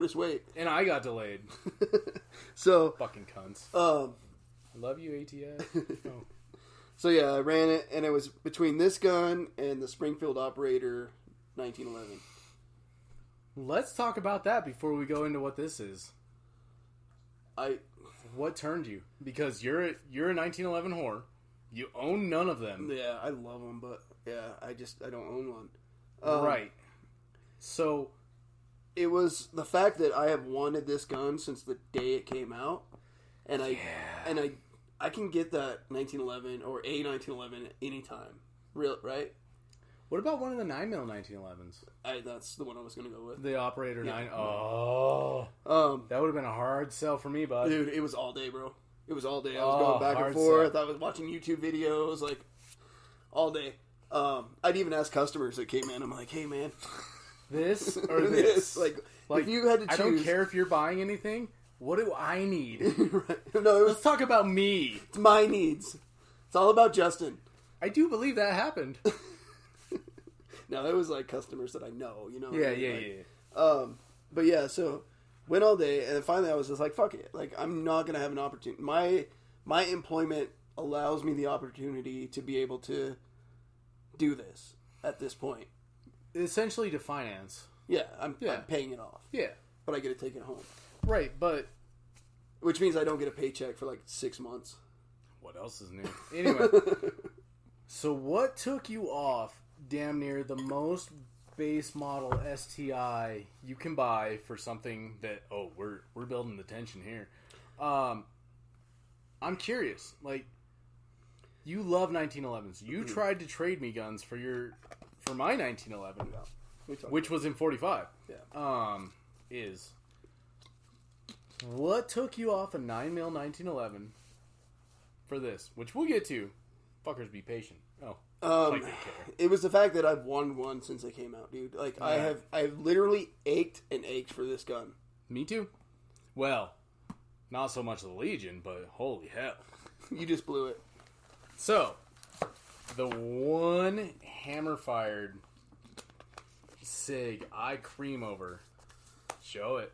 Just wait. And I got delayed. So Fucking cunts. um, I love you, ATF. Oh. so yeah, I ran it, and it was between this gun and the Springfield Operator 1911. Let's talk about that before we go into what this is. What turned you? Because you're a 1911 whore. You own none of them. Yeah, I love them, but yeah, I don't own one. Right. So it was the fact that I have wanted this gun since the day it came out, and I can get that 1911 or a 1911 anytime. Real right? what about one of the 9mm 1911s? That's the one I was gonna go with. The Operator Yeah. 9. Oh. That would have been a hard sell for me, bud. Dude, it was all day, bro. It was all day. I was going back and forth. I was watching YouTube videos like all day. I'd even ask customers that came in. I'm like, hey man, This or this? like if you had to choose, I don't care if you're buying anything. What do I need? Right. No, Let's talk about me. It's my needs. It's all about Justin. I do believe that happened. No, it was like customers that I know, you know. Yeah. But yeah, so went all day, and then finally I was just like, fuck it. Like, I'm not gonna have an opportunity. My employment allows me the opportunity to be able to do this at this point. Essentially to finance. Yeah, I'm paying it off. Yeah. But I get to take it home. Right, but which means I don't get a paycheck for like 6 months. What else is new? Anyway, so what took you off damn near the most base model STI you can buy for something that we're building the tension here. I'm curious. Like, you love 1911s. You tried to trade me guns for my 1911, which was in 45. Yeah. What took you off a 9mm 1911 for this? Which we'll get to. Fuckers, be patient. It was the fact that I've won one since it came out, dude. Like, Yeah. I've literally ached for this gun. Me too. Well, not so much the Legion, but holy hell. You just blew it. So, the one hammer-fired SIG I cream over. Show it.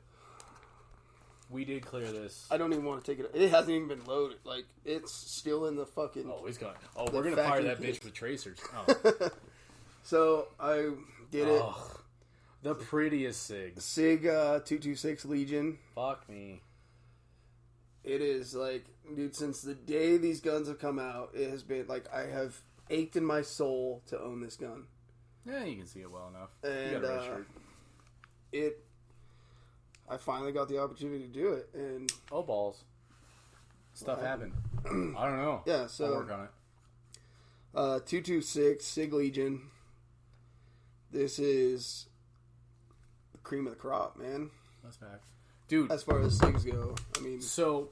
We did clear this. I don't even want to take it. It hasn't even been loaded. Like, it's still in the fucking... Oh, he's got... Oh, we're going to fire that bitch with tracers. Oh. So, I did it. The prettiest SIG. SIG 226 Legion. Fuck me. It is, like, dude, since the day these guns have come out, it has been, like, I have ached in my soul to own this gun. Yeah, you can see it well enough. And, you got a red shirt. I finally got the opportunity to do it, and... Oh, balls. Stuff happened. I don't know. Yeah, so... I'll work on it. 226 SIG Legion. This is the cream of the crop, man. That's back. Dude. As far as SIGs go, I mean... So,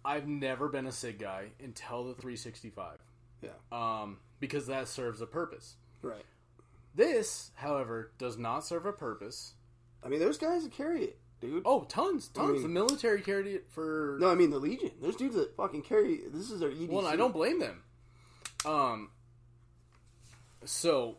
I've never been a SIG guy until the 365. Yeah. Because that serves a purpose. Right. This, however, does not serve a purpose. I mean, there's guys that carry it, dude. Oh, tons. I mean, the military carried it for... No, I mean the Legion. There's dudes that fucking carry... This is their EDC. Well, I don't blame them. So,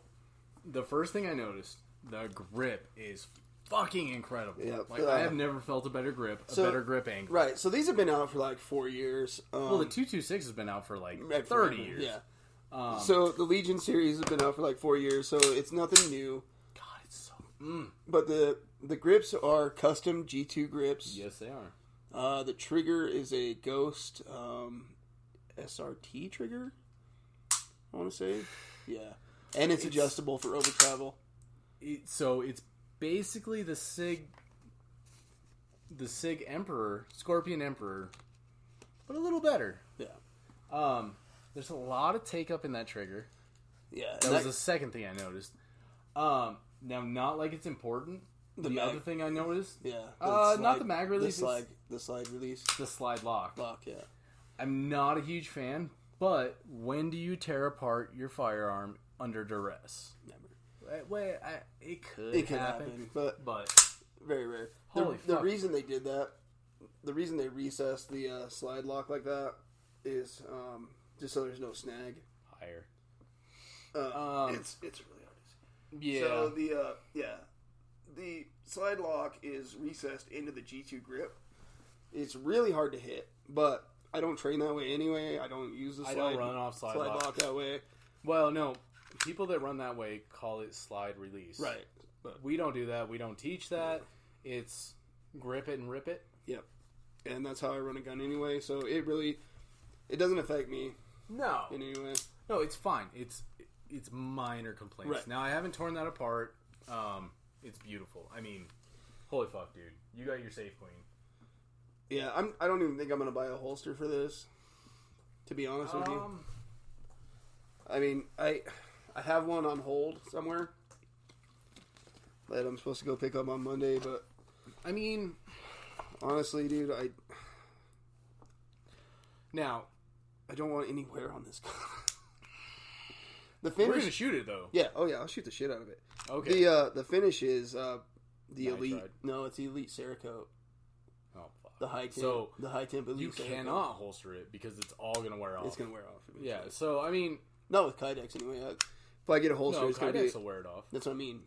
the first thing I noticed, the grip is fucking incredible. Yeah, like, I have never felt a better grip, better grip angle. Right, so these have been out for like 4 years. Well, the 226 has been out for like 30 years. Yeah. So, the Legion series has been out for like 4 years, so it's nothing new. God, it's so... But the grips are custom G2 grips. Yes, they are. The trigger is a Ghost SRT trigger, I want to say. Yeah. And it's adjustable for over travel. So it's basically the SIG Emperor, Scorpion Emperor, but a little better. Yeah. There's a lot of take up in that trigger. Yeah. That was the second thing I noticed. Now, not like it's important. The other thing I noticed, not the mag release, the slide release, the slide lock. Yeah. I'm not a huge fan, but when do you tear apart your firearm under duress? Never. It could happen, but very rare. Holy the fuck. reason they did that, the reason they recessed the slide lock like that is just so there's no snag. Higher. It's really hard to see. Yeah. So the slide lock is recessed into the G2 grip. It's really hard to hit, but I don't train that way anyway. I don't use the I don't run off slide lock that way. Well, no. People that run that way call it slide release. Right. But we don't do that. We don't teach that. It's grip it and rip it. Yep. And that's how I run a gun anyway, so it doesn't affect me No. in any way. No, it's fine. It's minor complaints. Right. Now, I haven't torn that apart. It's beautiful. I mean, holy fuck, dude. You got your safe queen. Yeah, I don't even think I'm going to buy a holster for this, to be honest with you. I mean, I have one on hold somewhere that I'm supposed to go pick up on Monday, but I mean, honestly, dude, I now, don't want any wear on this gun. The we're going to finish, shoot it, though. yeah, oh yeah, I'll shoot the shit out of it. Okay. The finish is the elite. Nitride. No, it's the elite Cerakote. Oh, fuck. The high temp. So, the high temp elite. You Cerakote. cannot holster it because it's all going to wear off. It's gonna wear off. Yeah, so, I mean... Not with Kydex anyway. If I get a holster, No, it's gonna be. Kydex will wear it off. That's what I mean.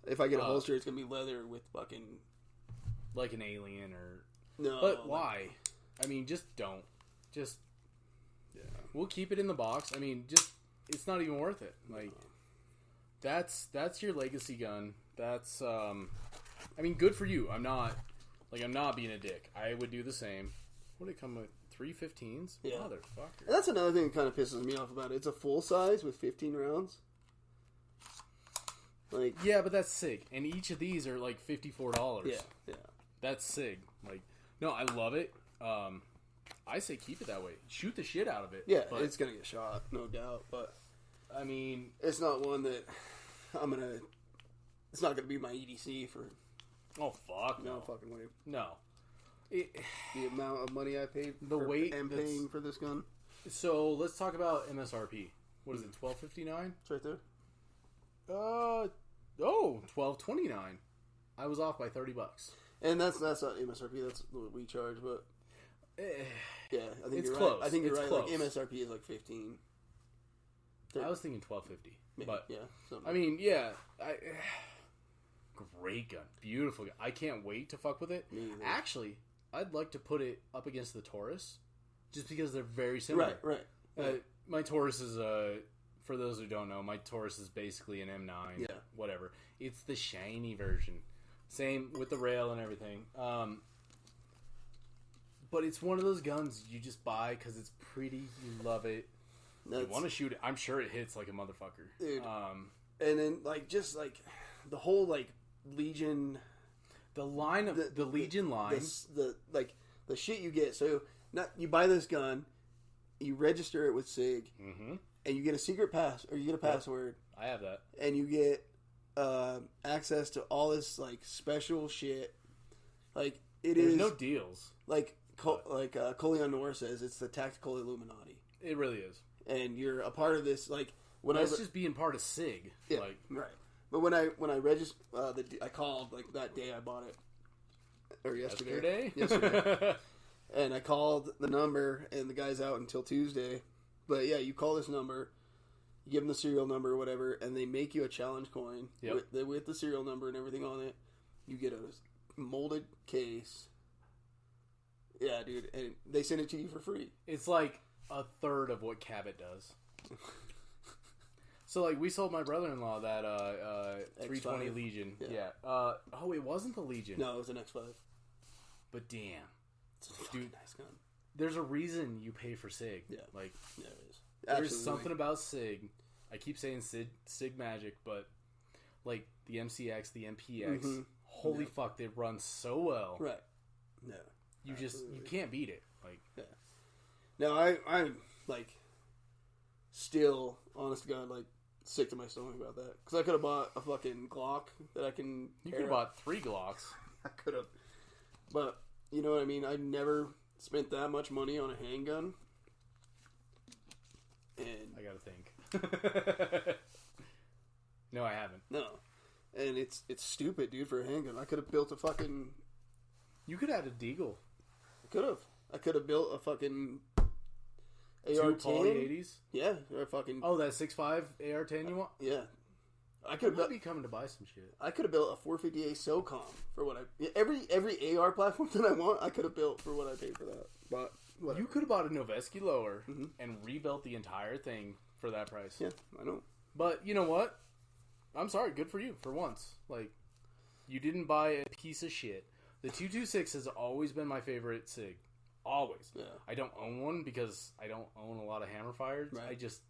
If I get a holster, it's gonna be leather with fucking. Like an alien or... No. But why? I mean, just don't. Just... Yeah. We'll keep it in the box. I mean, just... It's not even worth it. Like... That's your legacy gun. That's, I mean, good for you. I'm not being a dick. I would do the same. What did it come with? 3 15s? Yeah. Motherfucker. And that's another thing that kind of pisses me off about it. It's a full size with 15 rounds. Like, Yeah, but that's SIG. And each of these are like $54. yeah. That's SIG. Like, no, I love it. I say keep it that way. Shoot the shit out of it. Yeah, but, it's gonna get shot, no doubt. But I mean, it's not one that I'm gonna. It's not gonna be my EDC for oh fuck no no, fucking way. no. The amount of money I paid, The weight and that's- paying for this gun. So let's talk about MSRP. What is it? $12.59? It's right there. $12.29. I was off by $30. And that's not MSRP. That's what we charge. But yeah, I think It's you're close. right. I think you're It's right. close. Like MSRP is like 15. I was thinking $12.50. Maybe. But yeah, something. I mean, yeah, great gun, beautiful gun. I can't wait to fuck with it. Me either. Actually, I'd like to put it up against the Taurus, just because they're very similar. Right. My Taurus is for those who don't know, my Taurus is basically an M9. Yeah. Whatever. It's the shiny version. Same with the rail and everything. But it's one of those guns you just buy because it's pretty. You love it. You want to shoot it. I'm sure it hits like a motherfucker. Dude. And then just the whole Legion, The line of the Legion line. the shit you get. So you buy this gun, you register it with SIG, and you get a secret pass or you get a password, I have that. and you get access to all this special shit. Like There's no deals. Colion Noir says, it's the tactical Illuminati, It really is. and you're a part of this. That's just being part of SIG. Yeah, right. But when I registered, I called that day I bought it, or yesterday. Yesterday. And I called the number, and the guy's out until Tuesday. But yeah, you call this number, you give them the serial number or whatever, and they make you a challenge coin with the serial number and everything on it. You get a molded case. Yeah, dude, and they send it to you for free. It's like a third of what Cabot does. So we sold my brother-in-law that 320 X5. Legion. Yeah. It wasn't the Legion. No, it was an X5. But damn, It's a fucking nice gun. there's a reason you pay for SIG. Yeah. Like Yeah, it is. there's Absolutely. something about SIG. I keep saying SIG magic, but the MCX, the MPX, holy fuck, they run so well. Right. No. You can't beat it. No, I'm still, honest to God, sick to my stomach about that. Because I could have bought a fucking Glock that I can. You could have bought 3 Glocks. I could have. But, you know what I mean? I never spent that much money on a handgun. And I gotta think. No, I haven't. no. And it's stupid, dude, for a handgun. I could have built a fucking. You could add a Deagle. I could have built a fucking AR-10. 2 Poly 80s. Yeah, or a fucking. Oh, that 6.5 AR-10 you want? Yeah. I could I'd be coming to buy some shit. I could have built a 450A SOCOM for what I every AR platform that I want. I could have built for what I paid for that. But whatever. You could have bought a Noveski lower and rebuilt the entire thing for that price. Yeah, I know. But you know what? I'm sorry. Good for you for once. Like, you didn't buy a piece of shit. The 226 has always been my favorite SIG. Always. Yeah. I don't own one because I don't own a lot of hammer fires. Right. I just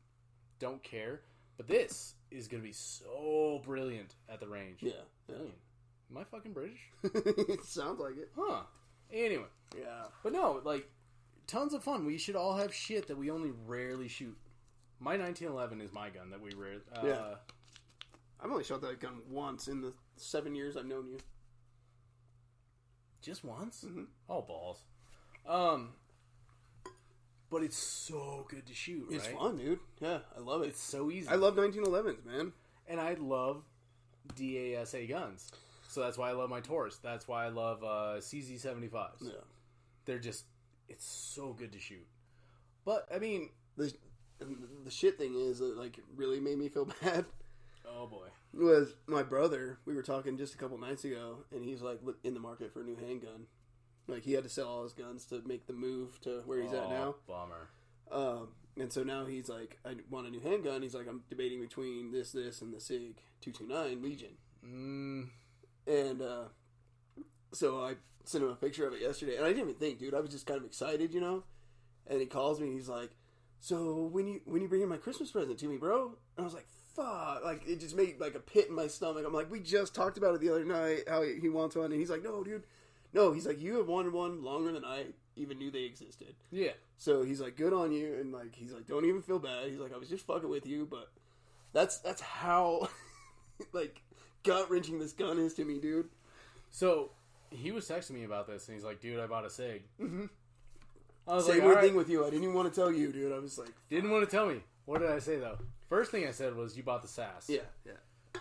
don't care. But this is going to be so brilliant at the range. Yeah. Brilliant. Am I fucking British? It sounds like it. Huh. Anyway. Yeah. But no, like, tons of fun. We should all have shit that we only rarely shoot. My 1911 is my gun that we rarely... Yeah. I've only shot that gun once in the 7 years I've known you. Just once? Mm-hmm. Oh, balls. But it's so good to shoot, right? It's fun, dude. Yeah, I love it. It's so easy. I love 1911s, man. And I love DASA guns. So that's why I love my Taurus. That's why I love CZ75s. Yeah. They're just... It's so good to shoot. But, I mean... The shit thing is, that, like, it really made me feel bad. Oh, boy. Was my brother, we were talking just a couple nights ago, and he's, like, in the market for a new handgun. Like, he had to sell all his guns to make the move to where he's at now. Bummer. And so now he's like, I want a new handgun. He's like, I'm debating between this, and the SIG 229 Legion. And so I sent him a picture of it yesterday, and I didn't even think, dude. I was just kind of excited, you know. And he calls me, and he's like, "So when you bringing my Christmas present to me, bro?" And I was like, "Fuck!" Like, it just made like a pit in my stomach. I'm like, "We just talked about it the other night. How he wants one," and he's like, "No, dude." No, he's like, "You have wanted one longer than I even knew they existed." Yeah. So he's like, "Good on you," and like, he's like, "Don't even feel bad." He's like, "I was just fucking with you," but that's how like gut wrenching this gun is to me, dude. So he was texting me about this, and he's like, "Dude, I bought a SIG." Mm-hmm. I was Same like, weird "All thing right." with you. I didn't even want to tell you, dude. I was like, Didn't want to tell me. What did I say though? First thing I said was, "You bought the SAS." yeah,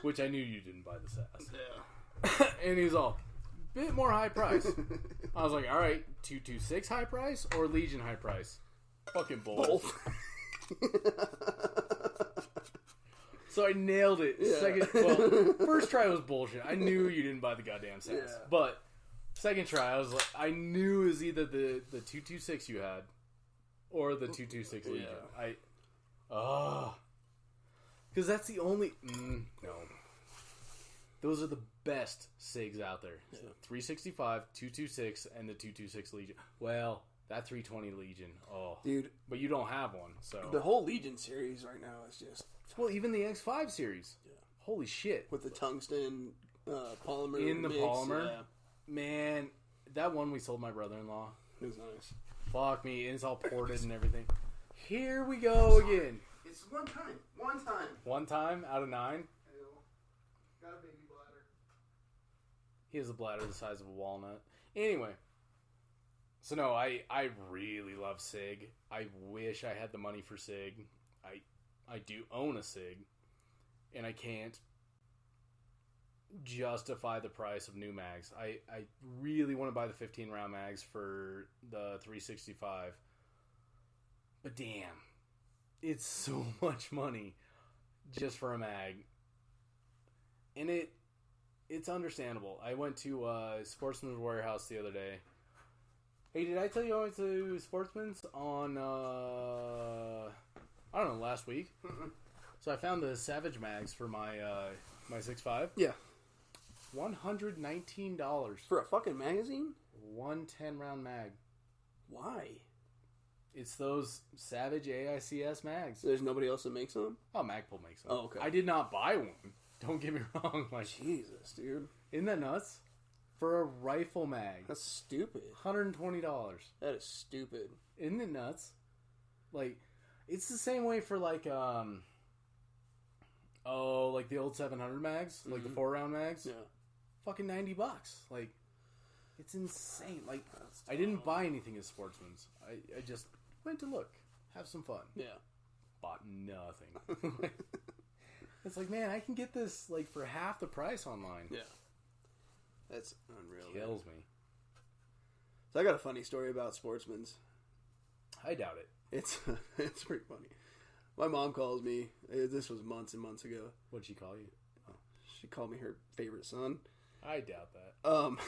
Which I knew you didn't buy the SAS. yeah. And he's all, bit more high price. I was like, all right, 226 high price or Legion high price? Fucking both. So I nailed it. Yeah. First try was bullshit. I knew you didn't buy the goddamn SAS. Yeah. But second try, I was like, I knew it was either the 226 you had or the 226 Legion. Because that's the only... no. Those are the best SIGs out there. Yeah. 365, 226, and the 226 Legion. Well, that 320 Legion. Oh. Dude. But you don't have one, so... The whole Legion series right now is just... Well, even the X5 series. Yeah. Holy shit. With the tungsten polymer In the mix, polymer? yeah. Man, that one we sold my brother-in-law. It was nice. Fuck me, and it's all ported and everything. Here we go again. It's one time. One time. One time out of 9. Got a baby bladder. He has a bladder the size of a walnut. Anyway. So no, I really love SIG. I wish I had the money for SIG. I do own a SIG. And I can't justify the price of new mags. I really want to buy the 15 round mags for the 365. But damn. It's so much money just for a mag. And it's understandable. I went to Sportsman's Warehouse the other day. Hey, did I tell you I went to Sportsman's on, I don't know, last week? So I found the Savage mags for my 6.5. Yeah. $119. For a fucking magazine? One 10-round mag. Why? It's those Savage AICS mags. There's nobody else that makes them? Oh, Magpul makes them. Oh, okay. I did not buy one. Don't get me wrong. Like, Jesus, dude. isn't that nuts? For a rifle mag. That's stupid. $120. That is stupid. Isn't it nuts? Like, it's the same way for like like the old 700 mags, like the 4-round mags. Yeah. Fucking $90. Like, it's insane. Like, I didn't buy anything as Sportsman's. I just went to look, have some fun. Yeah. Bought nothing. It's like, man, I can get this like for half the price online. Yeah. That's unreal. Kills me. So I got a funny story about Sportsman's. I doubt it. It's pretty funny. My mom calls me. This was months and months ago. What'd she call you? She called me her favorite son. I doubt that.